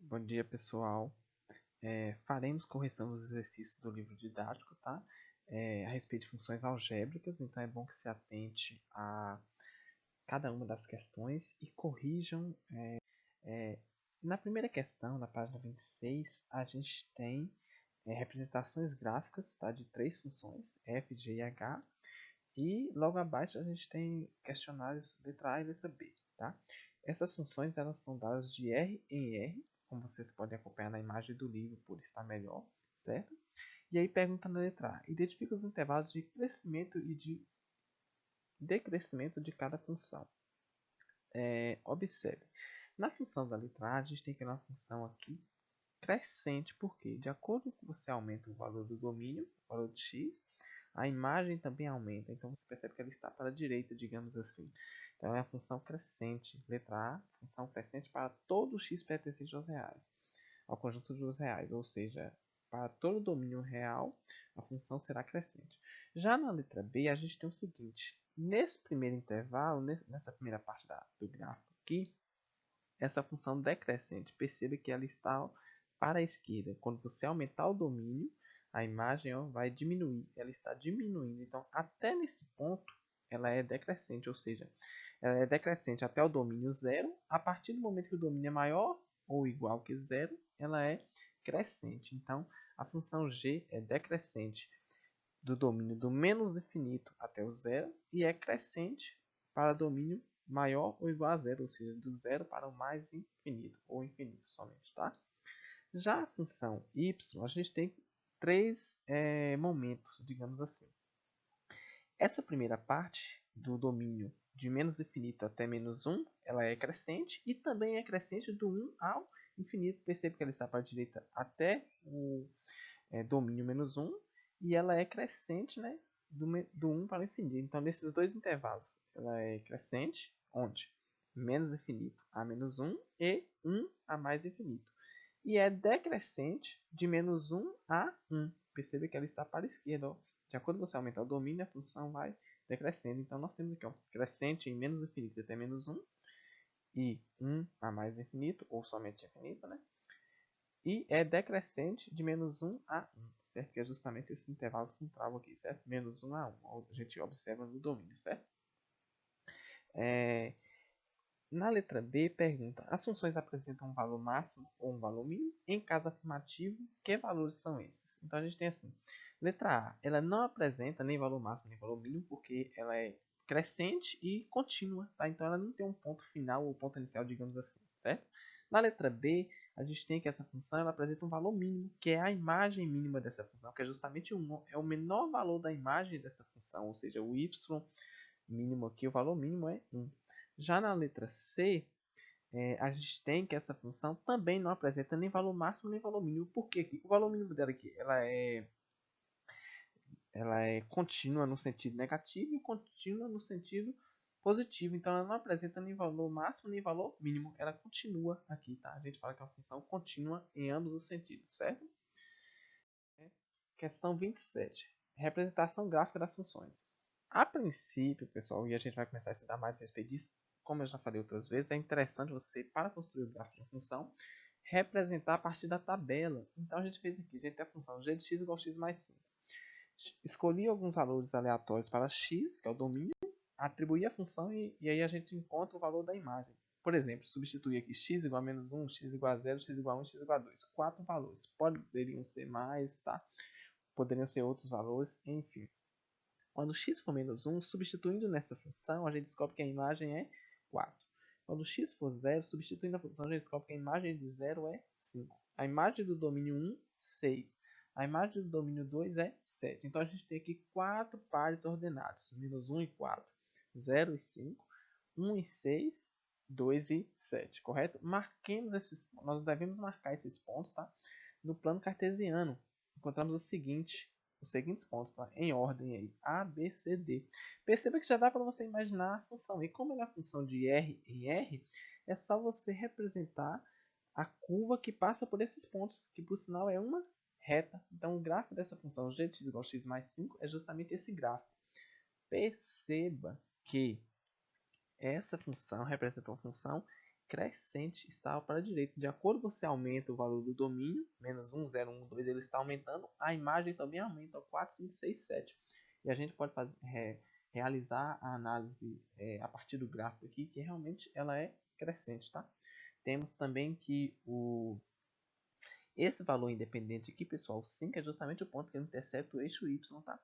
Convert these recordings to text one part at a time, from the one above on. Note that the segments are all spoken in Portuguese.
Bom dia, pessoal. Faremos correção dos exercícios do livro didático, tá? A respeito de funções algébricas, então é bom que se atente a cada uma das questões e corrijam. É, Na primeira questão, na página 26, a gente tem representações gráficas, tá? De três funções, f, g e h, e logo abaixo a gente tem questionários letra A e letra B, tá? Essas funções elas são dadas de R em R, como vocês podem acompanhar na imagem do livro por estar melhor, certo? E aí pergunta na letra A, identifica os intervalos de crescimento e de decrescimento de cada função. Observe, na função da letra A, a gente tem que uma função aqui crescente, porque de acordo com que você aumenta o valor do domínio, o valor de x, a imagem também aumenta. Então você percebe que ela está para a direita, digamos assim. Então é a função crescente, letra A, função crescente para todo x pertencente aos reais, ao conjunto dos reais, ou seja, para todo domínio real, a função será crescente. Já na letra B, a gente tem o seguinte: nesse primeiro intervalo, nessa primeira parte do gráfico aqui, essa função decrescente, perceba que ela está para a esquerda. Quando você aumentar o domínio, a imagem vai diminuir. Ela está diminuindo. Então, até nesse ponto, ela é decrescente, ou seja, ela é decrescente até o domínio zero. A partir do momento que o domínio é maior ou igual que zero, ela é crescente. Então, a função g é decrescente do domínio do menos infinito até o zero e é crescente para domínio maior ou igual a zero, ou seja, do zero para o mais infinito, ou infinito somente, tá? Já a função y, a gente tem três momentos, digamos assim. Essa primeira parte do domínio de menos infinito até menos 1, ela é crescente e também é crescente do 1 ao infinito. Percebe que ela está para a direita até o domínio menos 1 e ela é crescente, né, do 1 para o infinito. Então, nesses dois intervalos, ela é crescente, onde menos infinito a menos 1 e 1 a mais infinito. E é decrescente de menos 1 a 1. Perceba que ela está para a esquerda. Ó. De acordo com você aumentar o domínio, a função vai decrescendo. Então, nós temos aqui ó, crescente em menos infinito até menos 1 e 1 a mais infinito, ou somente infinito, né? E é decrescente de menos 1 a 1, certo? Que é justamente esse intervalo central aqui, certo? Menos 1 a 1, a gente observa no domínio, certo? Na letra B, pergunta, as funções apresentam um valor máximo ou um valor mínimo? Em caso afirmativo, que valores são esses? Então, a gente tem assim, letra A, ela não apresenta nem valor máximo nem valor mínimo, porque ela é crescente e contínua, tá? Então, ela não tem um ponto final ou ponto inicial, digamos assim, certo? Na letra B, a gente tem que essa função ela apresenta um valor mínimo, que é a imagem mínima dessa função, que é justamente é o menor valor da imagem dessa função, ou seja, o y mínimo aqui, o valor mínimo é 1. Já na letra C, a gente tem que essa função também não apresenta nem valor máximo nem valor mínimo. Por quê? O valor mínimo dela aqui ela é contínua no sentido negativo e contínua no sentido positivo. Então, ela não apresenta nem valor máximo nem valor mínimo. Ela continua aqui, tá? A gente fala que é uma função contínua em ambos os sentidos, certo? Questão 27. Representação gráfica das funções. A princípio, pessoal, e a gente vai começar a estudar mais a respeito disso, como eu já falei outras vezes, é interessante você, para construir o gráfico de uma função, representar a partir da tabela. Então, a gente fez aqui, a gente tem a função g de x igual a x mais 5. Escolhi alguns valores aleatórios para x, que é o domínio, atribuir a função e aí a gente encontra o valor da imagem. Por exemplo, substituir aqui x igual a menos 1, x igual a 0, x igual a 1, x igual a 2. 4 valores. Poderiam ser mais, tá? Poderiam ser outros valores, enfim. Quando x for menos 1, substituindo nessa função, a gente descobre que a imagem é 4. Quando x for 0, substituindo a função, a gente descobre que a imagem de 0 é 5. A imagem do domínio 1, 6. A imagem do domínio 2 é 7. Então, a gente tem aqui 4 pares ordenados. Menos 1 e 4. 0 e 5. 1 e 6. 2 e 7. Correto? Marquemos esses pontos. Nós devemos marcar esses pontos, tá? No plano cartesiano. Encontramos os seguintes pontos, tá? Em ordem aí, A, B, C, D. Perceba que já dá para você imaginar a função. E como é a função de R em R, é só você representar a curva que passa por esses pontos, que por sinal é uma reta. Então, o gráfico dessa função g de x igual a x mais 5 é justamente esse gráfico. Perceba que essa função representa uma função crescente, está para a direita. De acordo com você aumenta o valor do domínio, menos 1, 0, 1, 2, ele está aumentando, a imagem também aumenta, 4, 5, 6, 7. E a gente pode realizar a análise a partir do gráfico aqui, que realmente ela é crescente, tá? Temos também que esse valor independente aqui, pessoal, 5 é justamente o ponto que intercepta o eixo y, tá?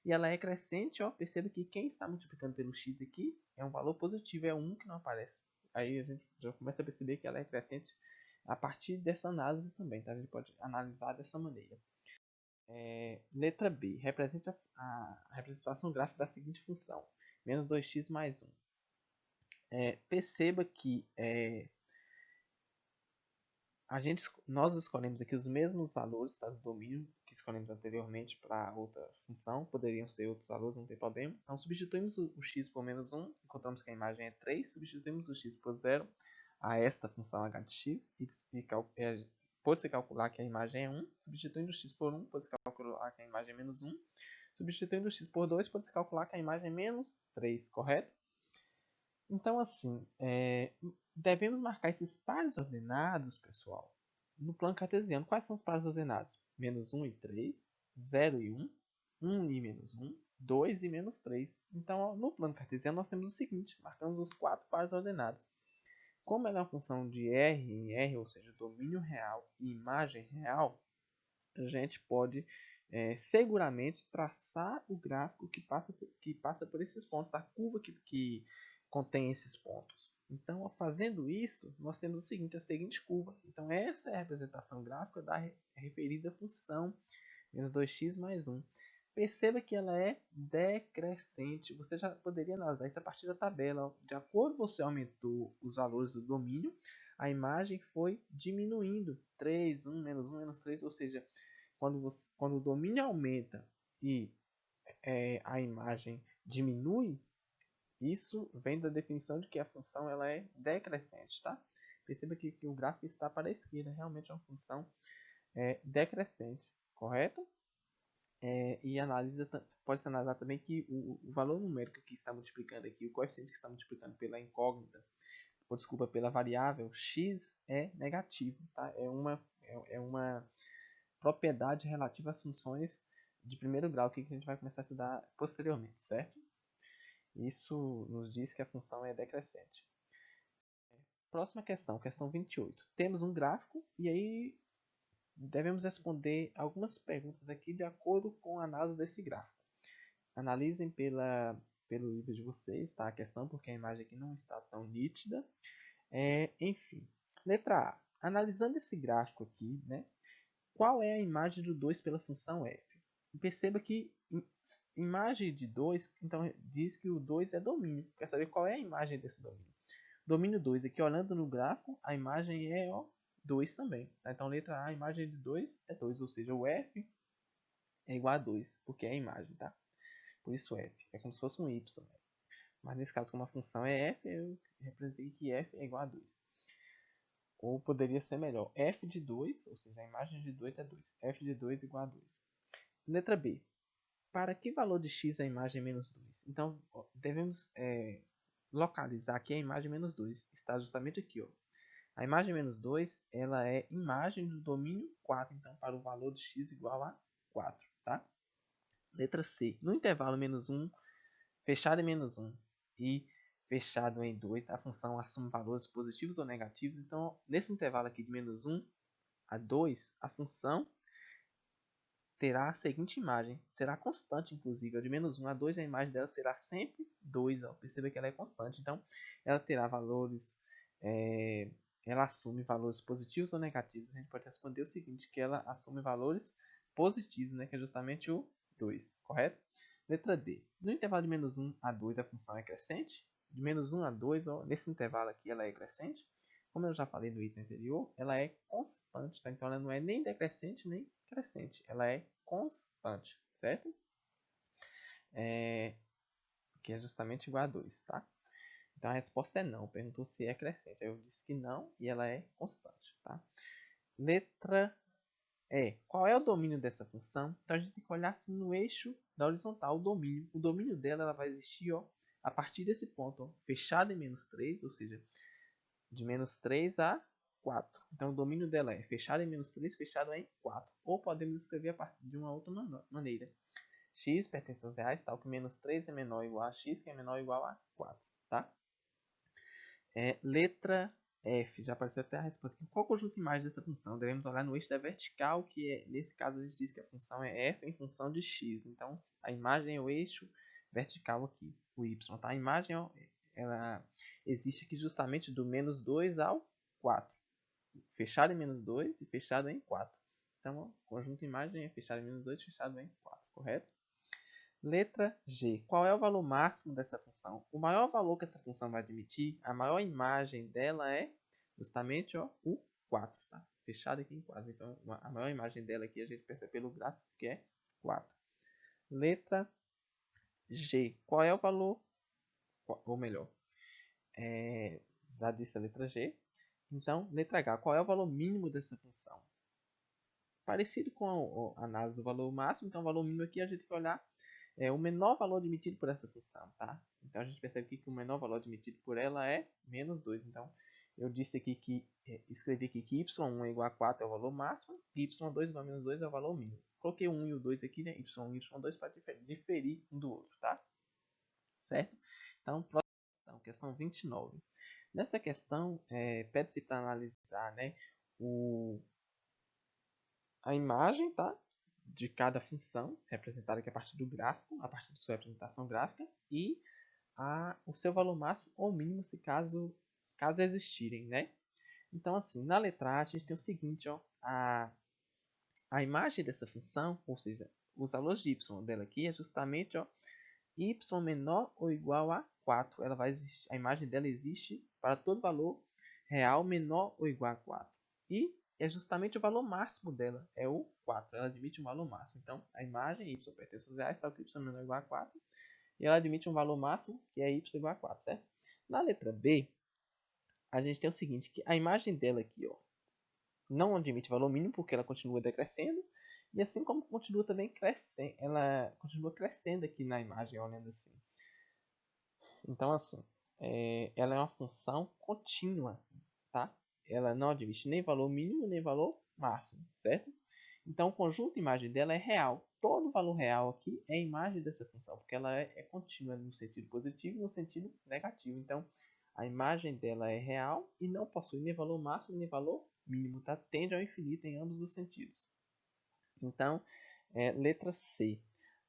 E ela é crescente, ó, perceba que quem está multiplicando pelo x aqui é um valor positivo, é 1 que não aparece. Aí a gente já começa a perceber que ela é crescente a partir dessa análise também, tá? A gente pode analisar dessa maneira. Letra B, represente a representação gráfica da seguinte função, menos 2x mais 1. Perceba que nós escolhemos aqui os mesmos valores, tá, do domínio que escolhemos anteriormente para outra função. Poderiam ser outros valores, não tem problema. Então, substituímos o x por menos 1, encontramos que a imagem é 3. Substituímos o x por 0 a esta função h de x. Pode-se calcular que a imagem é 1. Substituindo o x por 1, pode-se calcular que a imagem é menos 1. Substituindo o x por 2, pode-se calcular que a imagem é menos 3, correto? Então, assim, devemos marcar esses pares ordenados, pessoal, no plano cartesiano. Quais são os pares ordenados? Menos 1 e 3, 0 e 1, 1 e menos 1, 2 e menos 3. Então, no plano cartesiano, nós temos o seguinte, marcamos os 4 pares ordenados. Como ela é uma função de R em R, ou seja, domínio real e imagem real, a gente pode seguramente traçar o gráfico que passa por esses pontos, da curva que contém esses pontos. Então, fazendo isso, nós temos a seguinte curva. Então, essa é a representação gráfica da referida função menos 2x mais 1. Perceba que ela é decrescente. Você já poderia analisar isso a partir da tabela. De acordo com você aumentou os valores do domínio, a imagem foi diminuindo. 3, 1, menos 3, ou seja, quando o domínio aumenta e a imagem diminui, isso vem da definição de que a função ela é decrescente, tá? Perceba que o gráfico está para a esquerda, realmente é uma função decrescente, correto? E pode-se analisar também que o valor numérico que está multiplicando aqui, o coeficiente que está multiplicando pela incógnita, ou desculpa, pela variável x é negativo, tá? É uma propriedade relativa às funções de primeiro grau que a gente vai começar a estudar posteriormente, certo? Isso nos diz que a função é decrescente. Próxima questão, questão 28. Temos um gráfico e aí devemos responder algumas perguntas aqui de acordo com a análise desse gráfico. Analisem pelo livro de vocês, tá? A questão, porque a imagem aqui não está tão nítida. Enfim, letra A. Analisando esse gráfico aqui, né? Qual é a imagem do 2 pela função f? Perceba que imagem de 2, então diz que o 2 é domínio. Quer saber qual é a imagem desse domínio? Domínio 2, aqui olhando no gráfico, a imagem é 2 também. Tá? Então, letra A, a imagem de 2 é 2, ou seja, o f é igual a 2, porque é a imagem, tá? Por isso f, é como se fosse um y. Mas nesse caso, como a função é f, eu representei que f é igual a 2. Ou poderia ser melhor, f de 2, ou seja, a imagem de 2 é 2. f de 2 igual a 2. Letra B. Para que valor de x a imagem é menos 2? Então, devemos localizar aqui a imagem menos 2. Está justamente aqui. Ó. A imagem menos 2 ela é imagem do domínio 4. Então, para o valor de x igual a 4. Tá? Letra C. No intervalo menos 1, fechado em menos 1 e fechado em 2, a função assume valores positivos ou negativos. Então, nesse intervalo aqui de menos 1 a 2, a função terá a seguinte imagem. Será constante, inclusive. De menos 1 a 2, a imagem dela será sempre 2. Ó. Perceba que ela é constante. Então, ela terá valores... ela assume valores positivos ou negativos. A gente pode responder o seguinte, que ela assume valores positivos, né? Que é justamente o 2. Correto? Letra D. No intervalo de menos 1 a 2, a função é crescente. De menos 1 a 2, ó, nesse intervalo aqui, ela é crescente. Como eu já falei no item anterior, ela é constante, tá? Então ela não é nem decrescente nem crescente, ela é constante, certo? Que é justamente igual a 2, tá? Então a resposta é não, perguntou se é crescente. Aí eu disse que não e ela é constante, tá? Letra E. Qual é o domínio dessa função? Então a gente tem que olhar assim no eixo da horizontal, o domínio. O domínio dela ela vai existir ó, a partir desse ponto, ó, fechado em menos 3, ou seja, de menos 3 a 4. Então o domínio dela é fechado em menos 3, fechado em 4. Ou podemos escrever a partir de uma outra maneira. X pertence aos reais, tal que menos 3 é menor ou igual a x, que é menor ou igual a 4. Tá? Letra F, já apareceu até a resposta aqui. Qual conjunto de imagens dessa função? Devemos olhar no eixo da vertical, que é, nesse caso a gente diz que a função é f em função de x. Então a imagem é o eixo vertical aqui, o y. Tá? A imagem ela existe aqui justamente do menos 2 ao 4. Fechado em menos 2 e fechado em 4. Então o conjunto de imagem é fechado em menos 2 e fechado em 4, correto? Letra G. Qual é o valor máximo dessa função? O maior valor que essa função vai admitir, a maior imagem dela é justamente o 4. Tá? Fechado aqui em 4. Então, a maior imagem dela aqui a gente percebe pelo gráfico que é 4. Letra G. Qual é o valor? Ou melhor, já disse a letra G. Então, letra H. Qual é o valor mínimo dessa função? Parecido com a análise do valor máximo. Então, o valor mínimo aqui a gente vai olhar o menor valor admitido por essa função, tá? Então a gente percebe aqui que o menor valor admitido por ela é menos 2. Então eu disse aqui que, escrevi aqui que y1 é igual a 4 é o valor máximo, e y2 igual a menos 2 é o valor mínimo. Coloquei o 1 e o 2 aqui, né? y1 e y2 para diferir um do outro, tá? Certo? Então, próxima questão 29. Nessa questão, pede-se para analisar, né, a imagem, tá? De cada função, representada aqui a partir do gráfico, a partir de sua representação gráfica, e o seu valor máximo ou mínimo, se caso existirem, né? Então, assim, na letra A, a gente tem o seguinte, ó, a imagem dessa função, ou seja, os valores de y dela aqui é justamente, ó, y menor ou igual a 4. Ela vai existir, a imagem dela existe para todo valor real menor ou igual a 4. E é justamente o valor máximo dela, é o 4. Ela admite um valor máximo. Então, a imagem y pertence aos reais, tal que y menor ou igual a 4. E ela admite um valor máximo, que é y igual a 4, certo? Na letra B, a gente tem o seguinte, que a imagem dela aqui, ó, não admite valor mínimo, porque ela continua decrescendo. E assim como continua também crescendo, ela continua crescendo aqui na imagem, olhando assim. Então, assim, ela é uma função contínua, tá? Ela não admite nem valor mínimo, nem valor máximo, certo? Então, o conjunto de imagem dela é real. Todo valor real aqui é a imagem dessa função, porque ela é contínua no sentido positivo e no sentido negativo. Então, a imagem dela é real e não possui nem valor máximo, nem valor mínimo, tá? Tende ao infinito em ambos os sentidos. Então, letra C.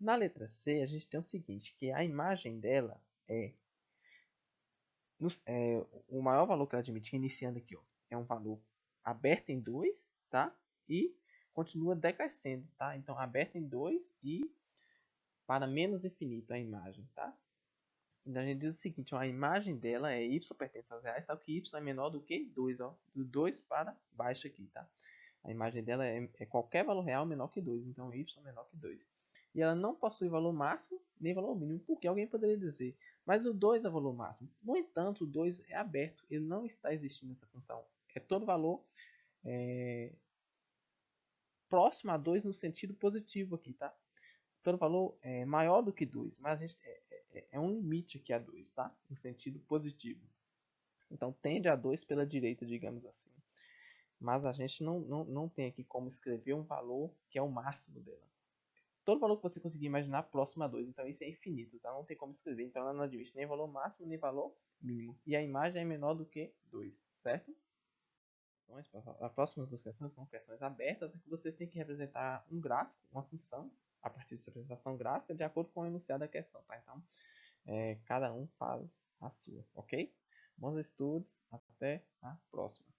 Na letra C, a gente tem o seguinte, que a imagem dela o maior valor que ela admite, iniciando aqui, ó, é um valor aberto em 2, tá? E continua decrescendo, tá? Então, aberto em 2 e para menos infinito a imagem, tá? Então, a gente diz o seguinte, ó, a imagem dela é y pertence aos reais, tal que y é menor do que 2, ó. Do 2 para baixo aqui, tá? A imagem dela é qualquer valor real menor que 2, então y é menor que 2. E ela não possui valor máximo nem valor mínimo, porque alguém poderia dizer, mas o 2 é o valor máximo. No entanto, o 2 é aberto, ele não está existindo nessa função. É todo valor próximo a 2 no sentido positivo aqui, tá? Todo valor é maior do que 2, mas a gente, é um limite aqui a 2, tá? No sentido positivo. Então, tende a 2 pela direita, digamos assim. Mas a gente não tem aqui como escrever um valor que é o máximo dela. Todo valor que você conseguir imaginar próximo a 2. Então isso é infinito, tá? Não tem como escrever. Então ela não admite nem valor máximo, nem valor mínimo. E a imagem é menor do que 2, certo? Então as próximas duas questões são questões abertas, em que vocês têm que representar um gráfico, uma função, a partir de sua representação gráfica, de acordo com o enunciado da questão, tá? Então, cada um faz a sua, ok? Bons estudos, até a próxima.